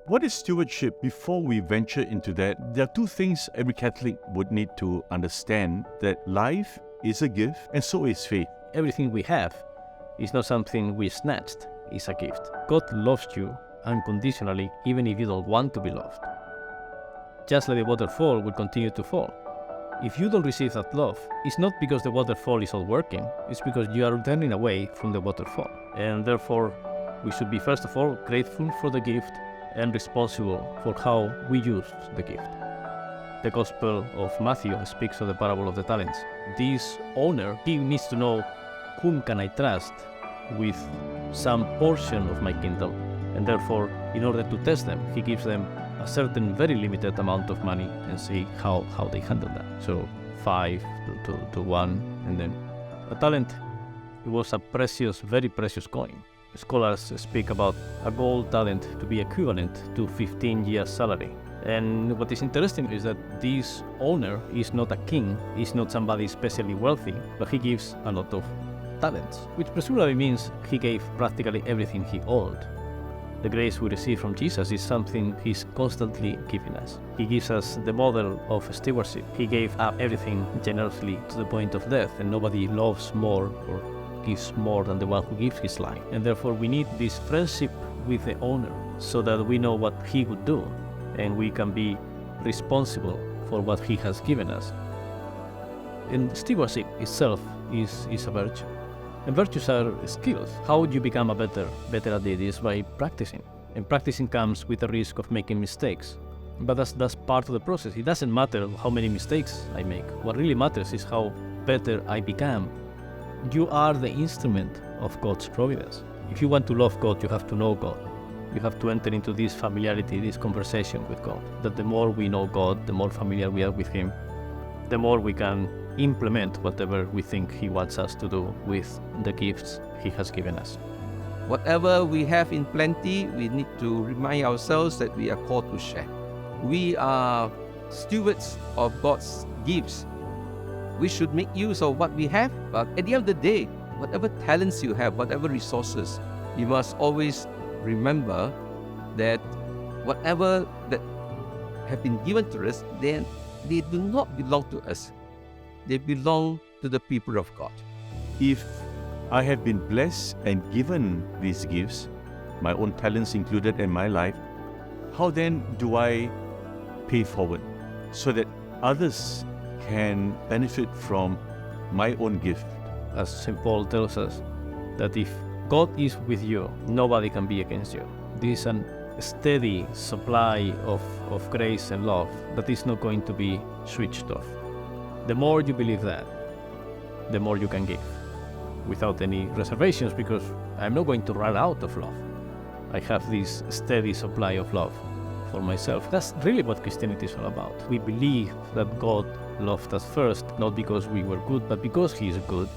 What is stewardship? Before we venture into that, there are two things every Catholic would need to understand: that life is a gift and so is faith. Everything we have is not something we snatched, it's a gift. God loves you unconditionally, even if you don't want to be loved. Just like the waterfall will continue to fall. If you don't receive that love, it's not because the waterfall is not working, it's because you are turning away from the waterfall. And therefore, we should be first of all grateful for the gift and responsible for how we use the gift. The Gospel of Matthew speaks of the parable of the talents. This owner, he needs to know, whom can I trust with some portion of my kingdom? And therefore, in order to test them, he gives them a certain very limited amount of money and see how they handle that. So 5 to 1, and then a talent, it was a precious, very precious coin. Scholars speak about a gold talent to be equivalent to 15 years' salary. And what is interesting is that this owner is not a king, is not somebody especially wealthy, but he gives a lot of talents, which presumably means he gave practically everything he owned. The grace we receive from Jesus is something he's constantly giving us. He gives us the model of stewardship. He gave up everything generously to the point of death, and nobody loves more or gives more than the one who gives his life. And therefore we need this friendship with the owner so that we know what he would do and we can be responsible for what he has given us. And stewardship itself is a virtue. And virtues are skills. How would you become better at it is by practicing. And practicing comes with the risk of making mistakes. But that's part of the process. It doesn't matter how many mistakes I make. What really matters is how better I become. You are the instrument of God's providence. If you want to love God, you have to know God. You have to enter into this familiarity, this conversation with God. That the more we know God, the more familiar we are with Him, the more we can implement whatever we think He wants us to do with the gifts He has given us. Whatever we have in plenty, we need to remind ourselves that we are called to share. We are stewards of God's gifts. We should make use of what we have, but at the end of the day, whatever talents you have, whatever resources, you must always remember that whatever that have been given to us, then they do not belong to us. They belong to the people of God. If I have been blessed and given these gifts, my own talents included in my life, how then do I pay forward so that others can benefit from my own gift? As St. Paul tells us, that if God is with you, nobody can be against you. This is a steady supply of grace and love that is not going to be switched off. The more you believe that, the more you can give, without any reservations, because I'm not going to run out of love. I have this steady supply of love for myself. That's really what Christianity is all about. We believe that God loved us first, not because we were good, but because He is good,